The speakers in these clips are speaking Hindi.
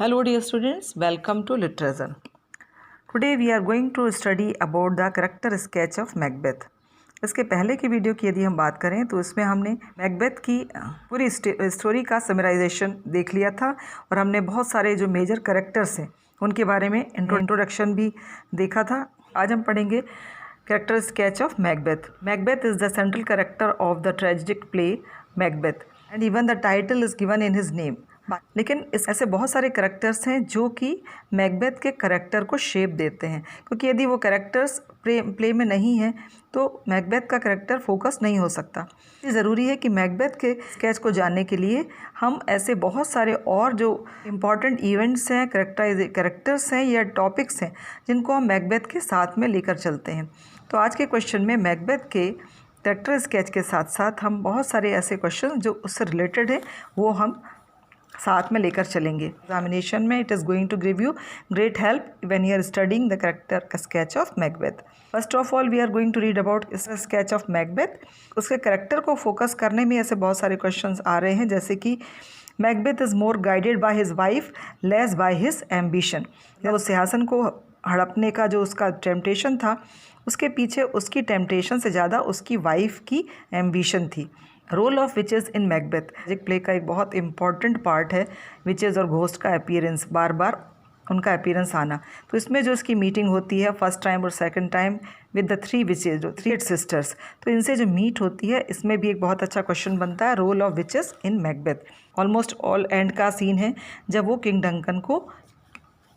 Hello dear students, welcome to Literature. Today we are going to study about the character sketch of Macbeth. इसके पहले की वीडियो की यदि हम बात करें तो इसमें हमने मैकबेथ की पूरी स्टोरी का समराइजेशन देख लिया था और हमने बहुत सारे जो मेजर कैरेक्टर्स हैं उनके बारे में इंट्रोडक्शन भी देखा था। आज हम पढ़ेंगे character sketch of Macbeth. Macbeth is the central character of the tragic play Macbeth and even the title is given in his name. लेकिन ऐसे बहुत सारे करेक्टर्स हैं जो कि मैकबेथ के करेक्टर को शेप देते हैं, क्योंकि यदि वो करेक्टर्स प्ले में नहीं हैं तो मैकबेथ का करेक्टर फोकस नहीं हो सकता. ये ज़रूरी है कि मैकबेथ के स्केच को जानने के लिए हम ऐसे बहुत सारे और जो इम्पॉर्टेंट इवेंट्स हैं, करेक्टर्स हैं या टॉपिक्स हैं जिनको हम मैकबेथ के साथ में लेकर चलते हैं. तो आज के क्वेश्चन में मैकबेथ के करेक्टर स्केच के साथ साथ हम बहुत सारे ऐसे क्वेश्चन जो उससे रिलेटेड है वो हम साथ में लेकर चलेंगे. एग्जामिनेशन में it is going to give you great help when you are studying the character sketch of Macbeth. First of all we are going to read about sketch of Macbeth. उसके कैरेक्टर को फोकस करने में ऐसे बहुत सारे क्वेश्चंस आ रहे हैं, जैसे कि Macbeth is more guided by his wife less by his ambition. जब उस सिंहासन को हड़पने का जो उसका टेम्पटेशन था उसके पीछे उसकी टेम्पटेशन से ज़्यादा उसकी वाइफ की एम्बिशन थी. Role of witches in Macbeth tragic play का एक बहुत इंपॉर्टेंट पार्ट है विचेस और घोस्ट का अपीयरेंस, बार बार उनका अपीयरेंस आना. तो इसमें जो इसकी मीटिंग होती है फर्स्ट टाइम और second time with the three witches, जो थ्री सिस्टर्स, तो इनसे जो मीट होती है इसमें भी एक बहुत अच्छा क्वेश्चन बनता है. Role of witches in Macbeth almost all end का सीन है जब वो किंग डंकन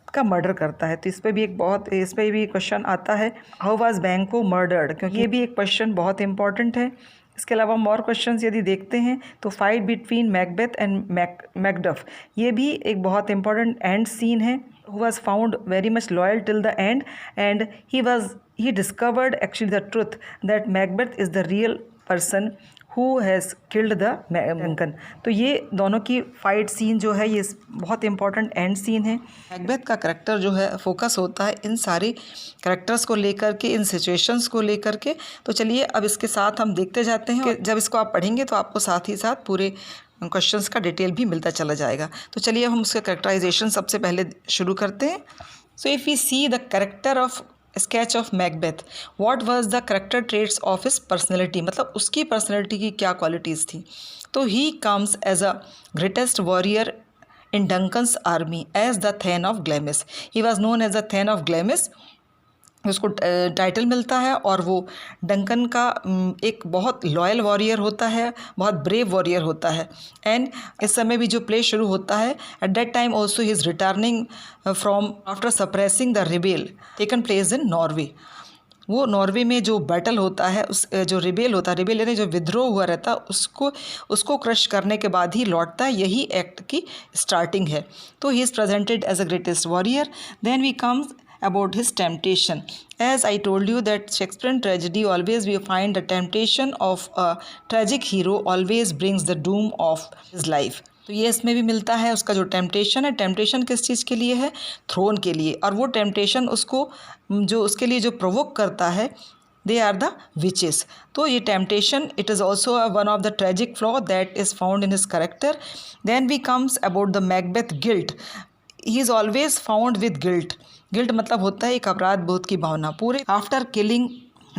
का मर्डर करता है. तो इस पर भी क्वेश्चन आता है हाउ वाज बैंको मर्डर्ड, क्योंकि ये भी एक क्वेश्चन बहुत इंपॉर्टेंट है. इसके अलावा हम और क्वेश्चंस यदि देखते हैं तो fight between Macbeth and Macduff, ये भी एक बहुत इंपॉर्टेंट एंड सीन है. Who was found very much loyal till the end and he discovered actually the truth that Macbeth is the real person who has killed the Duncan. तो ये दोनों की फाइट सीन जो है ये बहुत इंपॉर्टेंट एंड सीन है. मैकबेथ का करैक्टर जो है फोकस होता है इन सारे करैक्टर्स को लेकर के, इन सिचुएशंस को लेकर के. तो चलिए अब इसके साथ हम देखते जाते हैं कि जब इसको आप पढ़ेंगे तो आपको साथ ही साथ पूरे क्वेश्चंस का डिटेल भी मिलता चला जाएगा. तो चलिए हम उसका कैरेक्टराइजेशन सबसे पहले शुरू करते हैं. So if we see the character of sketch of Macbeth, what was the character traits of his personality, मतलब उसकी पर्सनैलिटी की क्या क्वालिटीज़ थी. तो he comes as a greatest warrior in Duncan's army as the thane of Glamis. He was known as the thane of Glamis, उसको टाइटल मिलता है और वो डंकन का एक बहुत लॉयल वॉरियर होता है, बहुत ब्रेव वॉरियर होता है. एंड इस समय भी जो प्ले शुरू होता है at that time also he is returning from after suppressing the rebel taken place in Norway. वो नॉर्वे में जो बैटल होता है, उस जो रिबेल होता है, रिबेल यानी जो विद्रोह हुआ रहता है, उसको क्रश करने के बाद ही लौटता है. यही एक्ट की स्टार्टिंग है. तो he is presented as a greatest warrior. Then we comes about his temptation. As I told you that Shakespearean tragedy always we find the temptation of a tragic hero always brings the doom of his life. तो ये इसमें भी मिलता है. उसका जो टेम्पटेशन है, टेम्पटेशन किस चीज़ के लिए है, थ्रोन के लिए. और वो टेम्पटेशन उसको जो उसके लिए जो प्रोवोक करता है दे आर द विचेस. तो ये temptation it is also one of the tragic flaw that is found in his character. Then we comes about the Macbeth guilt. He is always found with guilt. Guilt मतलब होता है एक अपराध बोध की भावना. पूरे आफ्टर किलिंग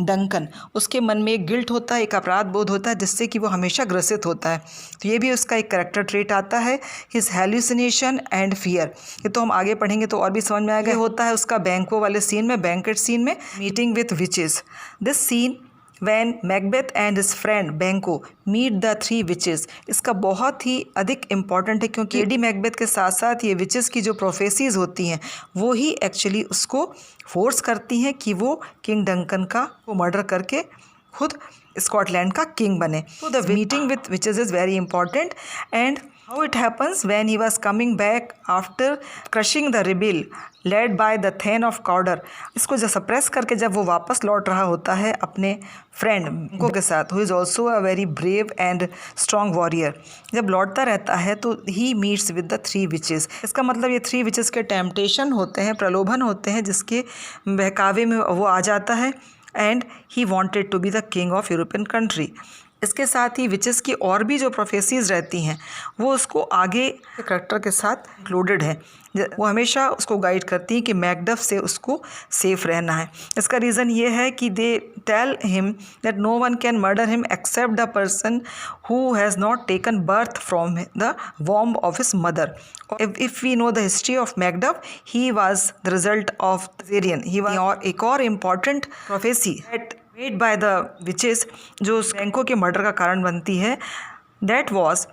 डंकन उसके मन में एक गिल्ट होता है, एक अपराध बोध होता है जिससे कि वो हमेशा ग्रसित होता है. तो ये भी उसका एक कैरेक्टर ट्रेट आता है, हिज हेल्यूसिनेशन एंड फियर. ये तो हम आगे पढ़ेंगे तो और भी समझ में आएगा. होता है उसका बैंको वाले सीन में, बैंकेट सीन में, meeting with witches. This scene When Macbeth and his friend Banquo meet the three witches, इसका बहुत ही अधिक इम्पॉर्टेंट है क्योंकि लेडी मैकबेथ के साथ साथ ये विचेस की जो प्रोफेसीज होती हैं वो ही एक्चुअली उसको फोर्स करती हैं कि वो किंग डंकन का वो मर्डर करके खुद स्कॉटलैंड का किंग बने. तो the meeting with witches is very important. And how it happens when he was coming back after crushing the rebel led by the thane of Cawdor. इसको जब सप्रेस करके जब वो वापस लौट रहा होता है अपने फ्रेंड बैंको के साथ, who is also a very brave and strong warrior. जब लौटता रहता है तो he meets with the three witches. इसका मतलब ये थ्री विचेस के टेम्पटेशन होते हैं, प्रलोभन होते हैं, जिसके बहकावे में वो आ जाता है. And he wanted to be the king of European country. इसके साथ ही विचेस की और भी जो प्रोफेसीज रहती हैं वो उसको आगे करेक्टर के साथ इंक्लूडेड है। वो हमेशा उसको गाइड करती हैं कि मैकडफ से उसको सेफ रहना है। इसका रीज़न ये है कि they tell him that no one can murder him except the person who has not taken birth from the womb of his mother. If we know the history of Macduff, he was the result of Caesarean. He was और एक और important prophecy that made by the witches जो बैंको के मर्डर का कारण बनती है, that was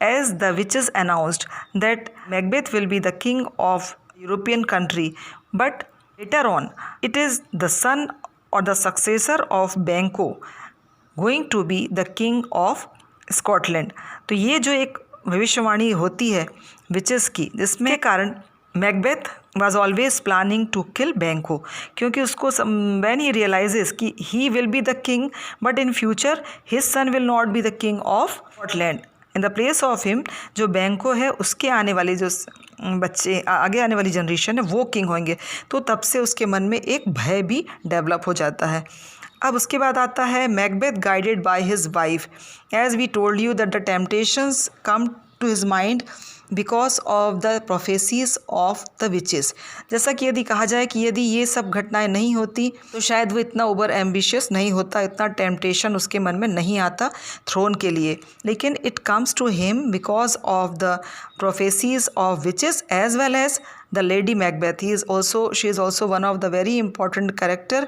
as the witches announced that Macbeth will be the king of European country, but later on it is the son or the successor of Banquo going to be the king of Scotland। तो ये जो एक भविष्यवाणी होती है विचेस की, जिसमें कारण Macbeth was always planning to kill Banquo, क्योंकि उसको व्हेन ही रियलाइजेस कि he will be the king but in future his son will not be the king of Scotland, in the place of him जो बैंको है उसके आने वाले जो बच्चे आगे आने वाली जनरेशन है वो किंग होंगे। तो तब से उसके मन में एक भय भी डेवलप हो जाता है। अब उसके बाद आता है Macbeth guided by his wife, as we told you that the temptations come to his mind because of the prophecies of the witches. जैसा कि यदि कहा जाए कि यदि ये सब घटनाएं नहीं होती तो शायद वो इतना ओवर एम्बिशियस नहीं होता, इतना टेम्पटेशन उसके मन में नहीं आता थ्रोन के लिए, लेकिन it comes to him because of the prophecies of witches as well as the Lady Macbeth. She is also one of the very important character,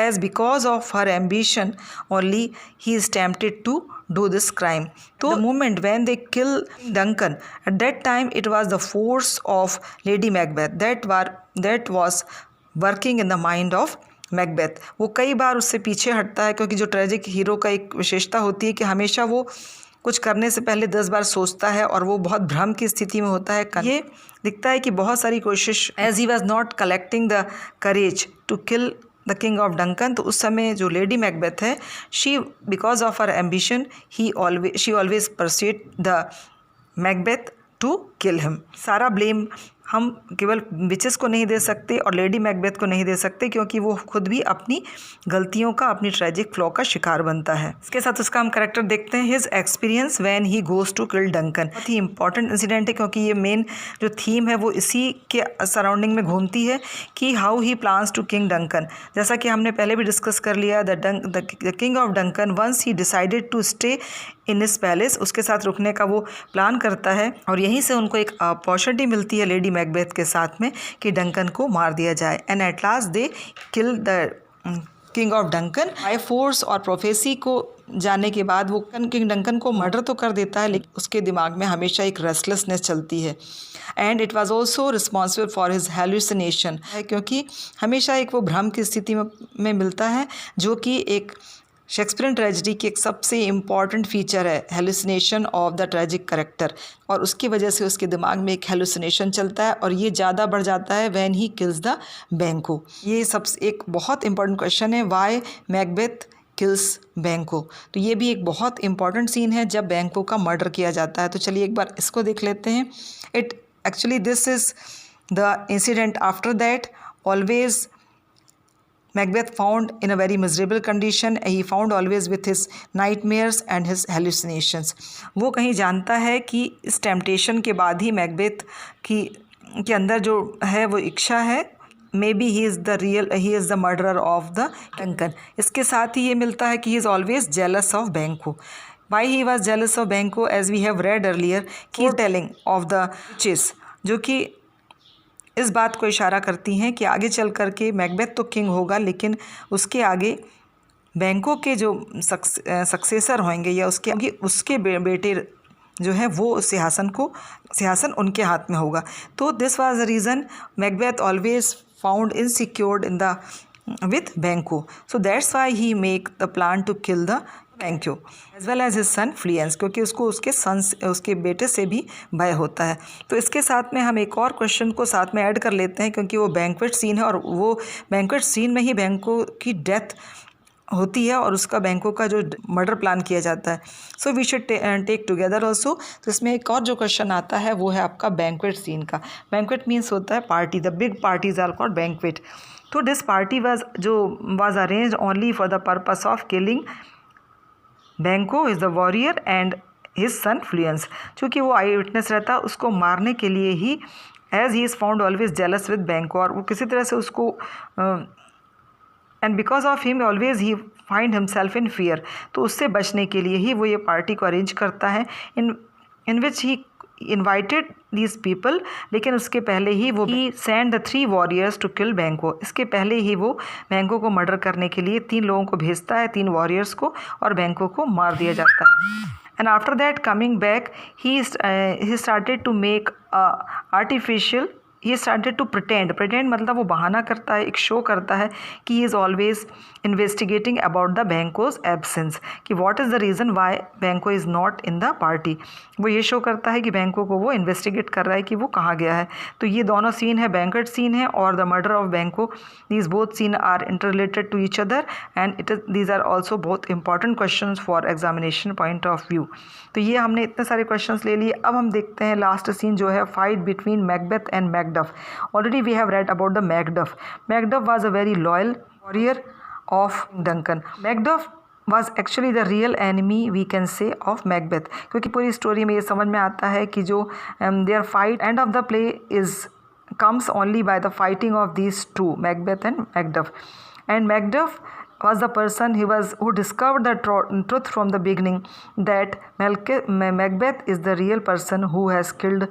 as because of her ambition only he is tempted to do this crime. So the moment when they kill Duncan, at that time it was the force of Lady Macbeth that was working in the mind of Macbeth. वो कई बार उससे पीछे हटता है, क्योंकि जो ट्रेजिक हीरो का एक विशेषता होती है कि हमेशा वो कुछ करने से पहले 10 बार सोचता है और वो बहुत भ्रम की स्थिति में होता है। ये दिखता है कि बहुत सारी कोशिश, as he was not collecting the courage to kill the king of Duncan, तो उस समय जो लेडी मैकबेथ है she because of her ambition she always pursued the Macbeth to kill him. सारा ब्लेम हम केवल विचेस को नहीं दे सकते और लेडी मैकबेथ को नहीं दे सकते, क्योंकि वो खुद भी अपनी गलतियों का, अपनी ट्रेजिक फ्लॉ का शिकार बनता है। इसके साथ उसका हम कैरेक्टर देखते हैं, his experience when he goes to kill Duncan. बहुत ही इंपॉर्टेंट इंसिडेंट है, क्योंकि ये मेन जो थीम है वो इसी के सराउंडिंग में घूमती है कि how he plans to king Duncan. जैसा कि हमने पहले भी डिस्कस कर लिया, the king of Duncan once he decided to stay in his palace, उसके साथ रुकने का वो प्लान करता है और यहीं से उनको एक अपॉर्चुनिटी मिलती है लेडी मैकबेथ के साथ में कि डंकन को मार दिया जाए। And at last they kill the king of Duncan by force. और प्रोफेसी को जाने के बाद वो किंग डंकन को मर्डर तो कर देता है, लेकिन उसके दिमाग में हमेशा एक रेस्टलेसनेस चलती है। And it was also responsible for his hallucination, क्योंकि हमेशा एक वो भ्रम की स्थिति में मिलता है, जो कि एक शेक्सपियरियन ट्रेजेडी की एक सबसे इम्पॉर्टेंट फीचर है, hallucination of the tragic character. और उसकी वजह से उसके दिमाग में एक हेलुसिनेशन चलता है और ये ज़्यादा बढ़ जाता है व्हेन ही किल्स द बैंको। ये सबसे एक बहुत इंपॉर्टेंट क्वेश्चन है, वाई मैकबेथ किल्स बैंको। तो ये भी एक बहुत इंपॉर्टेंट सीन है जब बैंको का मर्डर किया जाता है। तो चलिए एक बार इसको देख लेते हैं। This is the incident after that always Macbeth found in a very miserable condition. He found always with his nightmares and his hallucinations. वो कहीं जानता है कि इस टेम्पटेशन के बाद ही मैकबेथ के अंदर जो है वो इच्छा है, maybe he is the murderer of the Duncan. इसके साथ ही ये मिलता है कि he is always jealous of Banquo. Why he was jealous of Banquo, as we have read earlier, की टेलिंग ऑफ द विचेस, जो कि इस बात को इशारा करती हैं कि आगे चल कर के मैकबेथ तो किंग होगा, लेकिन उसके आगे बैंको के जो सक्सेसर होंगे या उसके बेटे जो है वो सिंहासन उनके हाथ में होगा। तो this was the reason Macbeth always found insecured in the with Banquo. So that's why he make the plan to kill the Banquo as well as his son Fleance, क्योंकि उसको उसके बेटे से भी भय होता है। तो इसके साथ में हम एक और क्वेश्चन को साथ में ऐड कर लेते हैं, क्योंकि वो बैंक्वेट सीन है और वो बैंक्वेट सीन में ही बैंको की डेथ होती है और उसका बैंको का जो मर्डर प्लान किया जाता है। So we should take together also. तो इसमें एक और जो क्वेश्चन आता है वो है आपका बैंक्वेट सीन का। बैंक्वेट मीन्स होता है party, the big parties are called banquet. तो this party was arranged only for the purpose of killing Banquo is the warrior and his son Fleance. चूँकि वो आई विटनेस रहता, उसको मारने के लिए ही as he is found always jealous with Banquo, और वो किसी तरह से उसको and because of him always he find himself in fear, तो उससे बचने के लिए ही वो ये पार्टी को अरेंज करता है in which he invited these people. लेकिन उसके पहले ही वो he send the 3 warriors to kill Banquo, इसके पहले ही वो बैंको को मर्डर करने के लिए 3 लोगों को भेजता है, 3 वॉरियर्स को, और बैंको को मार दिया जाता है। And after that coming back he started to make artificial, he started to pretend मतलब वो बहाना करता है, एक शो करता है कि he is always investigating about the Banquo's absence, कि what is the reason why Banquo is not in the party. वो ये शो करता है कि बैंको को वो इन्वेस्टिगेट कर रहा है कि वो कहाँ गया है। तो ये दोनों सीन है, बैंकेट सीन है और the murder of Banquo, these both scene are interrelated to each other and these are also बहुत important question for examination point of view. तो ये हमने इतने सारे क्वेश्चन ले लिए। अब हम देखते हैं लास्ट सीन जो है, fight between Macbeth and Macduff. Already we have read about the Macduff. Macduff was a very loyal warrior of Duncan. Macduff was actually the real enemy we can say of Macbeth, क्योंकि पूरी स्टोरी में ये समझ में आता है कि जो their fight end of the play is comes only by the fighting of these two, Macbeth and Macduff. And Macduff was the person who discovered the truth from the beginning, that Macbeth is the real person who has killed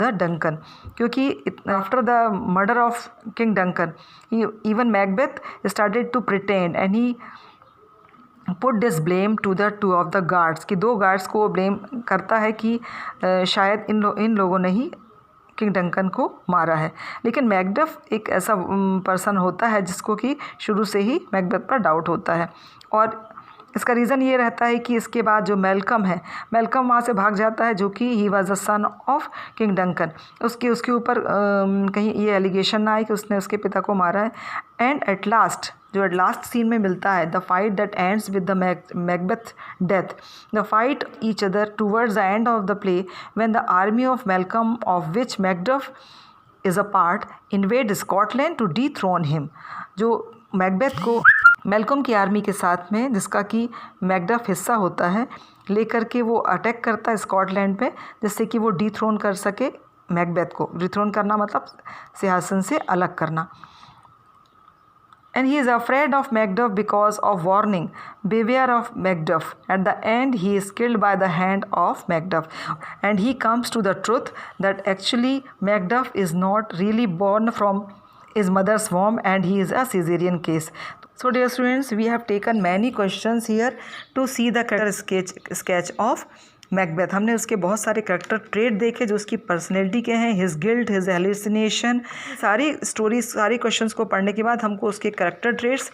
the Duncan. क्योंकि after the murder of King Duncan, even Macbeth started to pretend and he put this blame to the 2 of the guards, कि 2 गार्ड्स को ब्लेम करता है कि शायद इन लोगों ने ही किंग डंकन को मारा है। लेकिन मैकडफ एक ऐसा पर्सन होता है जिसको कि शुरू से ही मैकबेथ पर डाउट होता है, और इसका रीज़न ये रहता है कि इसके बाद जो मेलकम है, मेलकम वहाँ से भाग जाता है, जो कि he was the son of king Duncan. उसके ऊपर कहीं ये एलिगेशन ना आए कि उसने उसके पिता को मारा है। एंड एट लास्ट सीन में मिलता है, the fight that ends with the Macbeth death, the fight each other towards the end of the play when the army of Malcolm of which Macduff is a part invade Scotland to dethrone him. जो मैकबेथ को मेलकम की आर्मी के साथ में, जिसका कि मैकडफ हिस्सा होता है, लेकर के वो अटैक करता है स्कॉटलैंड पे, जिससे कि वो डीथ्रोन कर सके मैकबेथ को। डीथ्रोन करना मतलब सिंहासन से अलग करना। And he is afraid of Macduff because of warning, beware of Macduff. At the end, he is killed by the hand of Macduff. And he comes to the truth that actually Macduff is not really born from his mother's womb and he is a cesarean case. So dear students, we have taken many questions here to see the character sketch of Macbeth. हमने उसके बहुत सारे करेक्टर ट्रेट देखे जो उसकी पर्सनैलिटी के हैं, हिज गिल्ट, हिज हेलुसिनेशन, सारी स्टोरीज, सारी क्वेश्चंस को पढ़ने के बाद हमको उसके character traits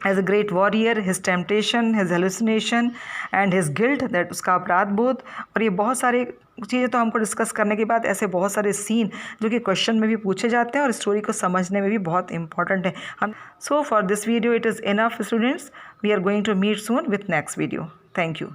as a great warrior, his temptation, his hallucination and his guilt, that उसका अपराध बोध, और ये बहुत सारे चीज़ें तो हमको डिस्कस करने के बाद ऐसे बहुत सारे सीन जो कि क्वेश्चन में भी पूछे जाते हैं और स्टोरी को समझने में भी बहुत इंपॉर्टेंट है। हम so for this video it is enough students, we are going to meet soon with next video. Thank you.